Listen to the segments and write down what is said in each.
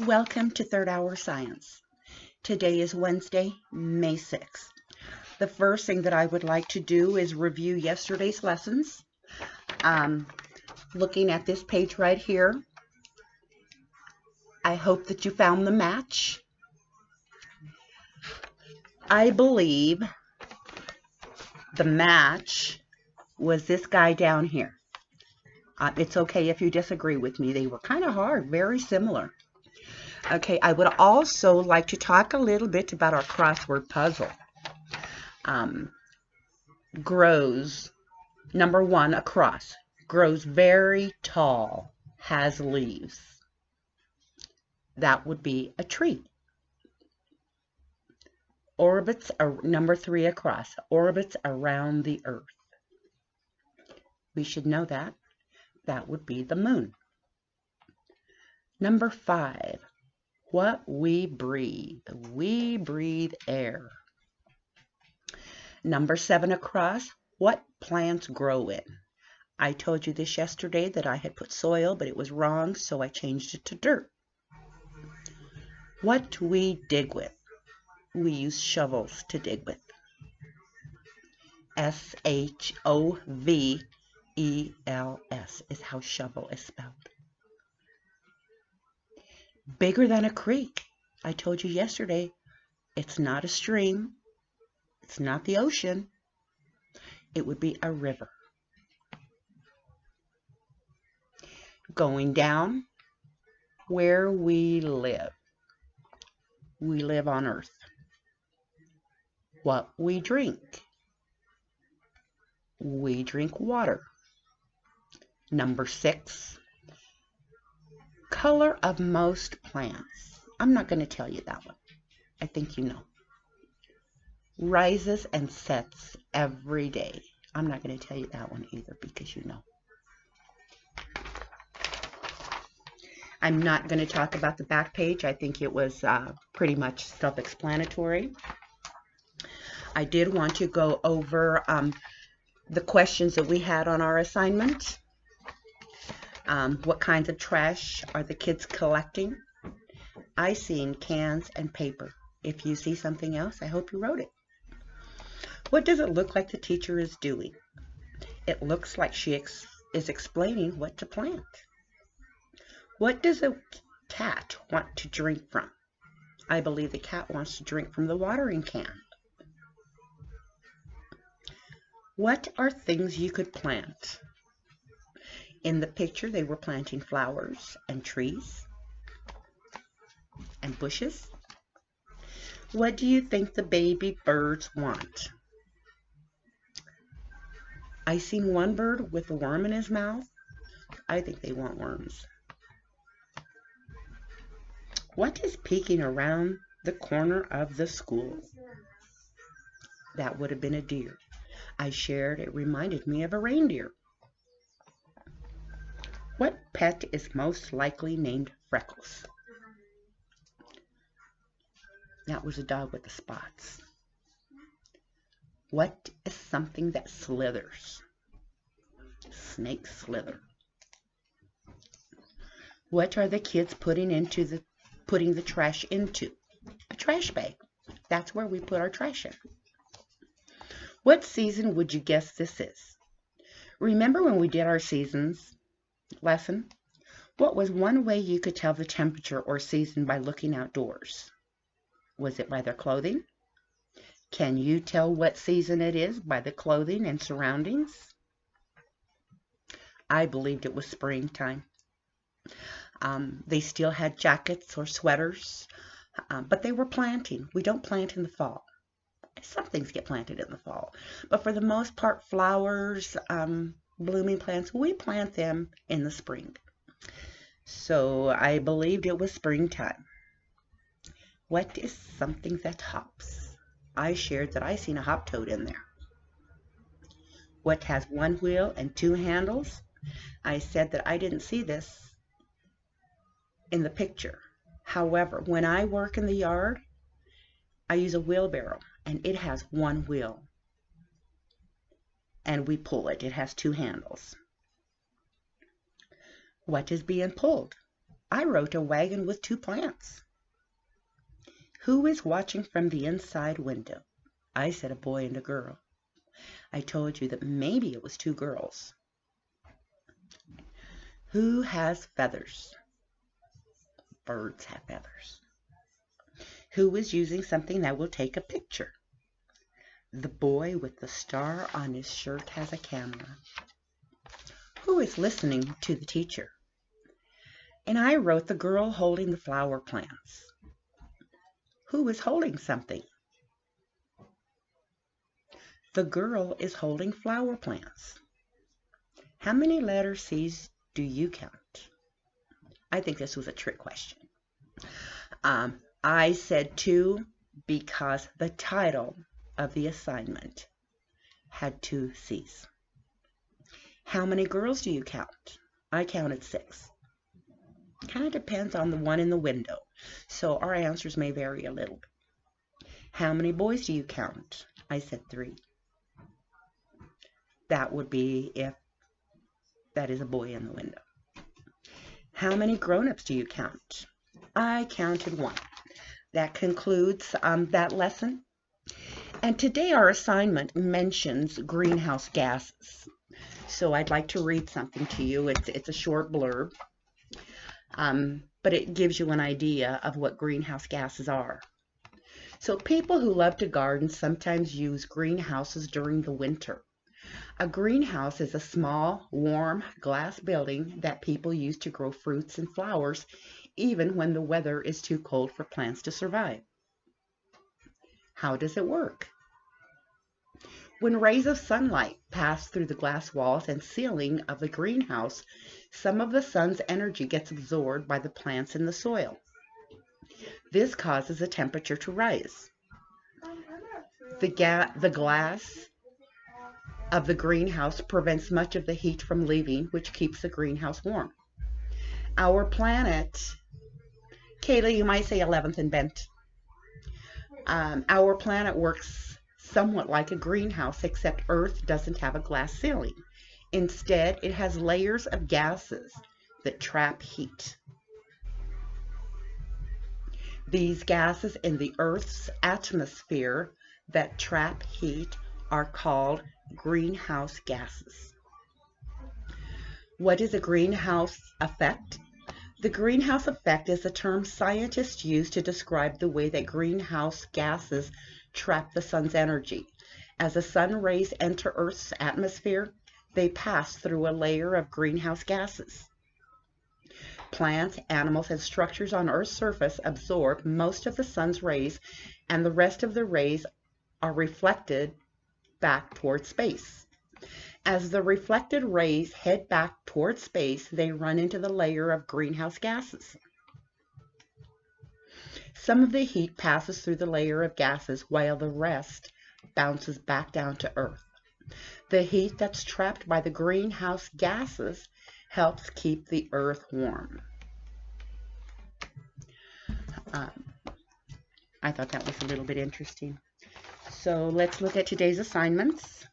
Welcome to Third Hour Science. Today is Wednesday, May 6th. The first thing that I would like to do is review yesterday's lessons. Looking at this page right here, I hope that you found the match. I believe the match was this guy down here. It's okay if you disagree with me. They were kind of hard, very similar. Okay, I would also like to talk a little bit about our crossword puzzle. Grows, number one, across. Grows very tall, has leaves. That would be a tree. Orbits, number three, across. Orbits around the earth. We should know that. That would be the moon. Number five, what we breathe. We breathe air. Number seven, across, what plants grow in. I told you this yesterday that I had put soil, but it was wrong, so I changed it to dirt. What we dig with. We use shovels to dig with. S-H-O-V-E-L-S is how shovel is spelled. Bigger than a creek. I told you yesterday, it's not a stream. It's not the ocean. It would be a river. Going down, where we live. We live on earth. What we drink. We drink water. Number six, color of most plants. I'm not going to tell you that one. I think you know. Rises and sets every day. I'm not going to tell you that one either because you know. I'm not going to talk about the back page. I think it was pretty much self-explanatory. I did want to go over the questions that we had on our assignment. What kinds of trash are the kids collecting? I seen cans and paper. If you see something else, I hope you wrote it. What does it look like the teacher is doing? It looks like she is explaining what to plant. What does a cat want to drink from? I believe the cat wants to drink from the watering can. What are things you could plant? In the picture, they were planting flowers and trees and bushes. What do you think the baby birds want? I seen one bird with a worm in his mouth. I think they want worms. What is peeking around the corner of the school? That would have been a deer. I shared, it reminded me of a reindeer. What pet is most likely named Freckles? That was a dog with the spots. What is something that slithers? Snakes slither. What are the kids putting the trash into? A trash bag. That's where we put our trash in. What season would you guess this is? Remember when we did our seasons lesson? What was one way you could tell the temperature or season by looking outdoors? Was it by their clothing? Can you tell what season it is by the clothing and surroundings? I believed it was springtime. They still had jackets or sweaters, but they were planting. We don't plant in the fall. Some things get planted in the fall, but for the most part, flowers, blooming plants, we plant them in the spring. So I believed it was springtime. What is something that hops? I shared that I seen a hop toad in there. What has one wheel and two handles? I said that I didn't see this in the picture. However, when I work in the yard, I use a wheelbarrow and it has one wheel. And we pull it. It has two handles. What is being pulled? I wrote a wagon with 2 plants. Who is watching from the inside window? I said a boy and a girl. I told you that maybe it was 2 girls. Who has feathers? Birds have feathers. Who is using something that will take a picture? The boy with the star on his shirt has a camera. Who is listening to the teacher? And I wrote the girl holding the flower plants. Who is holding something? The girl is holding flower plants. How many letter C's do you count? I think this was a trick question. I said 2 because the title of the assignment had 2 C's. How many girls do you count? I counted 6. Kind of depends on the one in the window, so our answers may vary a little bit. How many boys do you count? I said 3. That would be if that is a boy in the window. How many grown-ups do you count? I counted 1. That concludes that lesson. And today our assignment mentions greenhouse gases. So I'd like to read something to you. It's a short blurb, but it gives you an idea of what greenhouse gases are. So people who love to garden sometimes use greenhouses during the winter. A greenhouse is a small, warm glass building that people use to grow fruits and flowers, even when the weather is too cold for plants to survive. How does it work? When rays of sunlight pass through the glass walls and ceiling of the greenhouse, some of the sun's energy gets absorbed by the plants in the soil. This causes the temperature to rise. The glass of the greenhouse prevents much of the heat from leaving, which keeps the greenhouse warm. Our planet, Kayla, you might say 11th and bent. Our planet works somewhat like a greenhouse, except Earth doesn't have a glass ceiling. Instead, it has layers of gases that trap heat. These gases in the Earth's atmosphere that trap heat are called greenhouse gases. What is a greenhouse effect? The greenhouse effect is a term scientists use to describe the way that greenhouse gases trap the sun's energy. As the sun rays enter Earth's atmosphere, they pass through a layer of greenhouse gases. Plants, animals, and structures on Earth's surface absorb most of the sun's rays, and the rest of the rays are reflected back toward space. As the reflected rays head back toward space, they run into the layer of greenhouse gases. Some of the heat passes through the layer of gases while the rest bounces back down to Earth. The heat that's trapped by the greenhouse gases helps keep the Earth warm. I thought that was a little bit interesting. So let's look at today's assignments.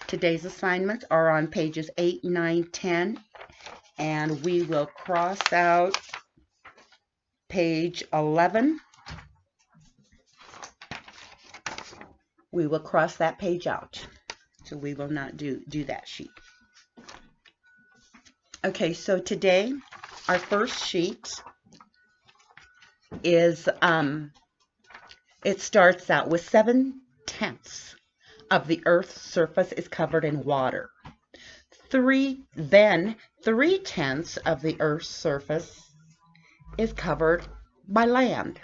Today's assignments are on pages 8, 9, 10, and we will cross out page 11. We will cross that page out. So we will not do that sheet. Okay, so today our first sheet is, it starts out with 7/10 of the Earth's surface is covered in water. Then 3/10 of the Earth's surface is covered by land.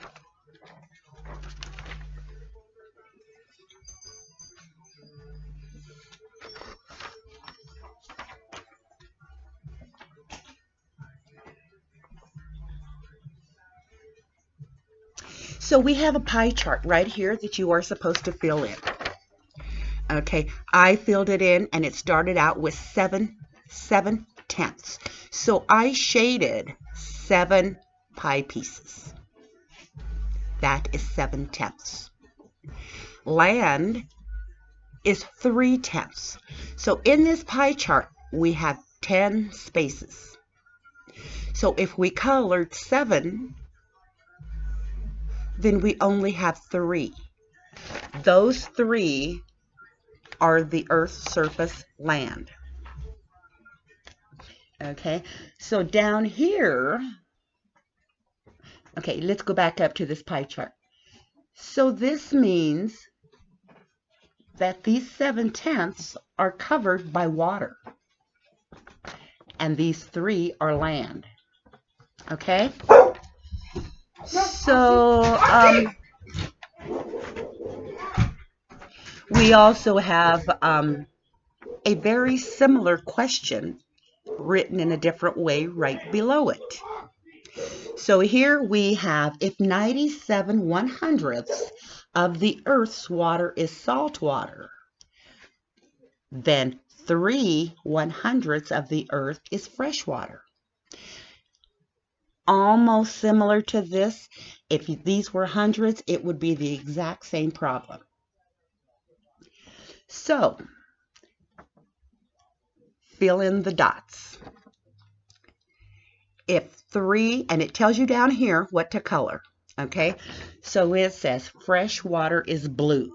So we have a pie chart right here that you are supposed to fill in. Okay, I filled it in and it started out with 7/10. So I shaded 7 pie pieces. That is 7/10. Land is 3/10. So in this pie chart, we have 10 spaces. So if we colored 7, then we only have 3. Those 3 are the Earth's surface land. Okay, so down here, okay, let's go back up to this pie chart. So this means that these 7/10 are covered by water, and these 3 are land. Okay, so we also have a very similar question written in a different way right below it. So here we have, if 97/100ths of the Earth's water is salt water, then 3/100ths of the Earth is fresh water. Almost similar to this, if these were hundreds, it would be the exact same problem. So, fill in the dots. If 3, and it tells you down here what to color, okay? So it says fresh water is blue.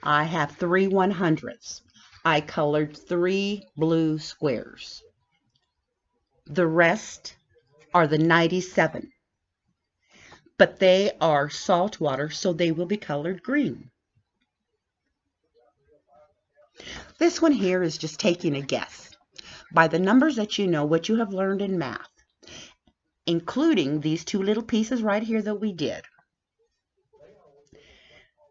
I have 3/100ths. I colored 3 blue squares. The rest are the 97, but they are salt water, so they will be colored green. This one here is just taking a guess by the numbers that you know, what you have learned in math, including these 2 little pieces right here that we did.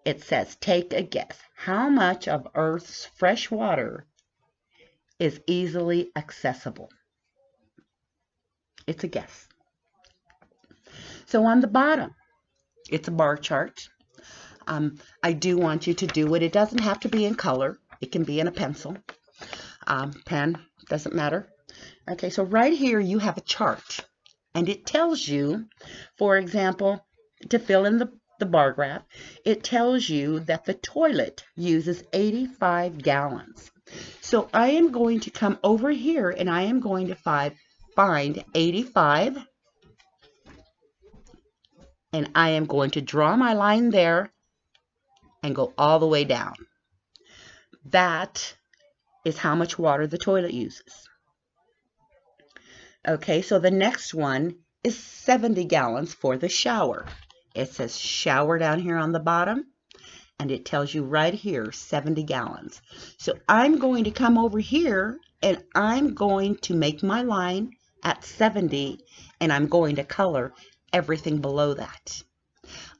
It says, take a guess. How much of Earth's fresh water is easily accessible? It's a guess. So on the bottom, it's a bar chart. I do want you to do it. It doesn't have to be in color. It can be in a pencil, pen, doesn't matter. Okay, so right here you have a chart, and it tells you, for example, to fill in the bar graph, it tells you that the toilet uses 85 gallons. So I am going to come over here and I am going to find 85, and I am going to draw my line there and go all the way down. That is how much water the toilet uses. Okay, so the next one is 70 gallons for the shower. It says shower down here on the bottom, and it tells you right here 70 gallons. So I'm going to come over here and I'm going to make my line at 70, and I'm going to color everything below that.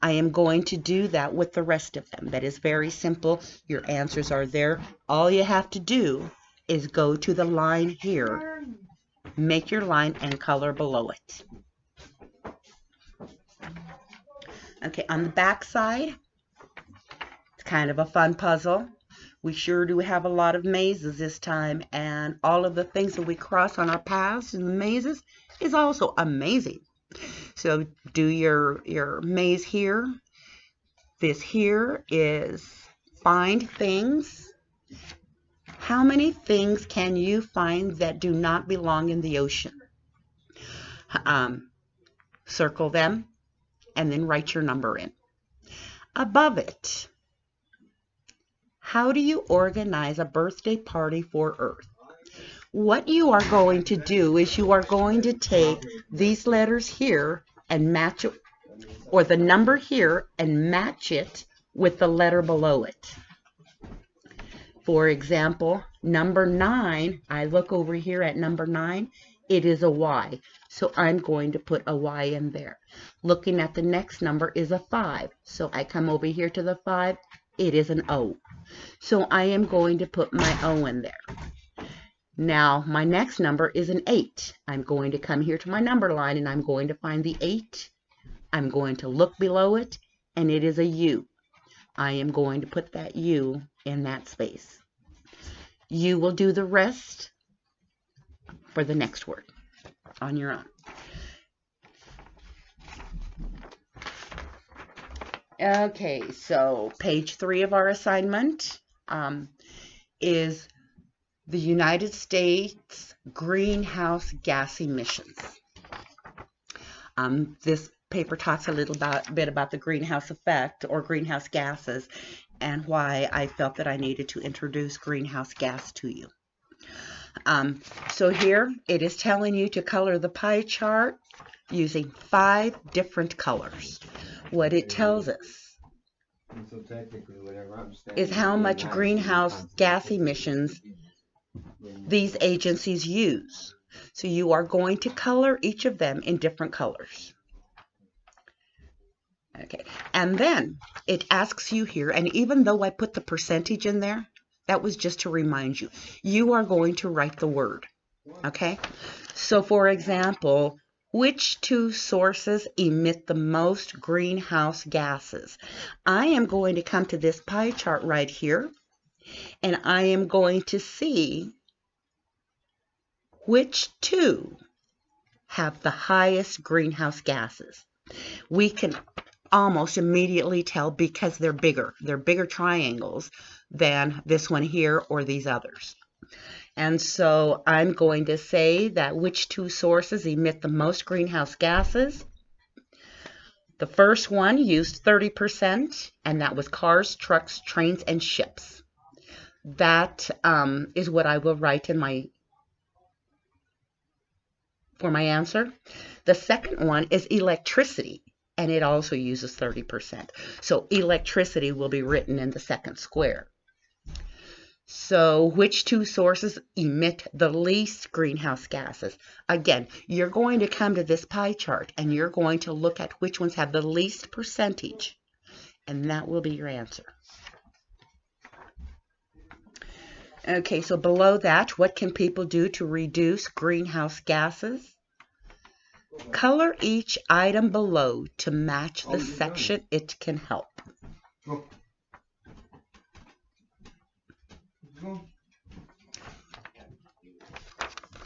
I am going to do that with the rest of them. That is very simple. Your answers are there. All you have to do is go to the line here, make your line, and color below it. Okay, on the back side, it's kind of a fun puzzle. We sure do have a lot of mazes this time, and all of the things that we cross on our paths in the mazes is also amazing. So do your maze here. This here is find things. How many things can you find that do not belong in the ocean? Circle them and then write your number in. Above it, how do you organize a birthday party for Earth? What you are going to do is you are going to take these letters here and match it, or the number here and match it with the letter below it. For example, number 9, I look over here at number 9, it is a Y. So I'm going to put a Y in there. Looking at the next number is a 5. So I come over here to the 5, it is an O. So I am going to put my O in there. Now, my next number is an 8. I'm going to come here to my number line and I'm going to find the 8. I'm going to look below it, and it is a U. I am going to put that U in that space. You will do the rest for the next word on your own. Okay, so page 3 of our assignment is the United States greenhouse gas emissions. This paper talks a little bit about the greenhouse effect or greenhouse gases and why I felt that I needed to introduce greenhouse gas to you. So here it is telling you to color the pie chart using 5 different colors. What it tells us is how much greenhouse gas emissions these agencies use. So you are going to color each of them in different colors. Okay, and then it asks you here, and even though I put the percentage in there, that was just to remind you, you are going to write the word. Okay, so for example, which 2 sources emit the most greenhouse gases? I am going to come to this pie chart right here, and I am going to see which 2 have the highest greenhouse gases. We can almost immediately tell because they're bigger. They're bigger triangles than this one here or these others. And so I'm going to say that which 2 sources emit the most greenhouse gases. The first one used 30%, and that was cars, trucks, trains, and ships. That is what I will write in for my answer. The second one is electricity, and it also uses 30%. So electricity will be written in the second square. So which 2 sources emit the least greenhouse gases? Again, you're going to come to this pie chart and you're going to look at which ones have the least percentage, and that will be your answer. Okay, so below that, what can people do to reduce greenhouse gases? Color each item below to match the section it can help.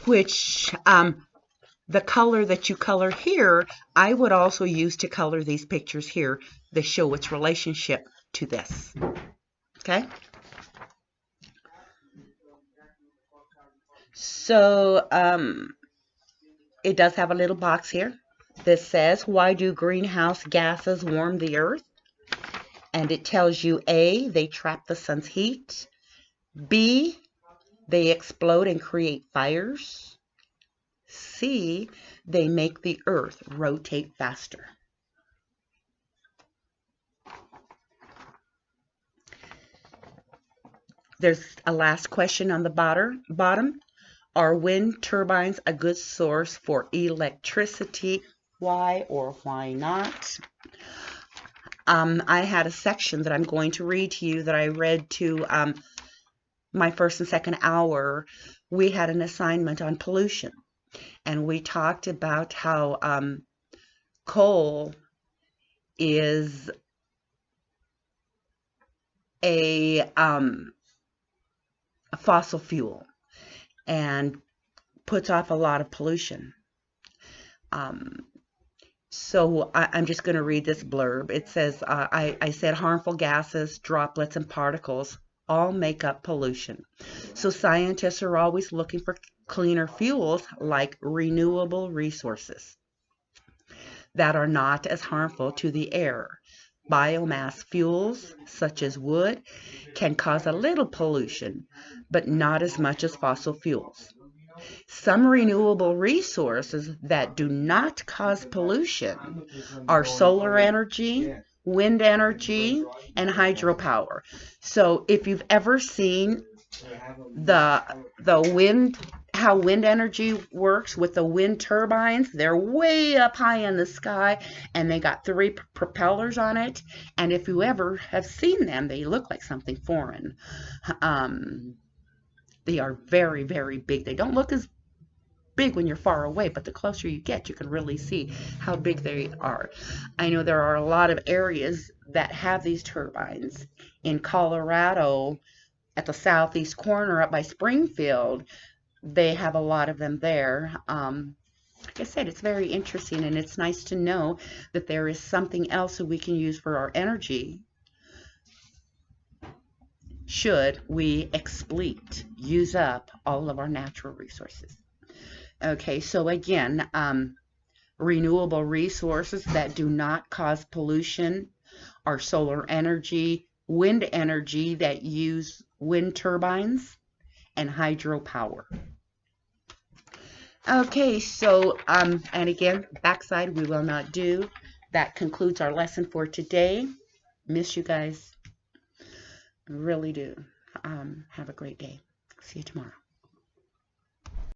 Which, the color that you color here, I would also use to color these pictures here that show its relationship to this. Okay? So, it does have a little box here that says, why do greenhouse gases warm the earth? And it tells you A, they trap the sun's heat. B, they explode and create fires. C, they make the earth rotate faster. There's a last question on the bottom. Are wind turbines a good source for electricity? Why or why not? I had a section that I'm going to read to you that I read to my first and second hour. We had an assignment on pollution, and we talked about how coal is a fossil fuel and puts off a lot of pollution. So I'm just going to read this blurb. It says, I said harmful gases, droplets, and particles all make up pollution. So scientists are always looking for cleaner fuels like renewable resources that are not as harmful to the air. Biomass fuels, such as wood, can cause a little pollution, but not as much as fossil fuels. Some renewable resources that do not cause pollution are solar energy, wind energy, and hydropower. So if you've ever seen the wind, how wind energy works with the wind turbines, they're way up high in the sky and they got 3 propellers on it. And if you ever have seen them, they look like something foreign. They are very, very big. They don't look as big when you're far away, but the closer you get, you can really see how big they are. I know there are a lot of areas that have these turbines. In Colorado, at the southeast corner up by Springfield, they have a lot of them there. Like I said, it's very interesting, and it's nice to know that there is something else that we can use for our energy should we use up all of our natural resources. Okay, so again, renewable resources that do not cause pollution are solar energy, wind energy that use wind turbines, and hydropower. Okay, so, and again, backside we will not do. That concludes our lesson for today. Miss you guys. Really do. Have a great day. See you tomorrow.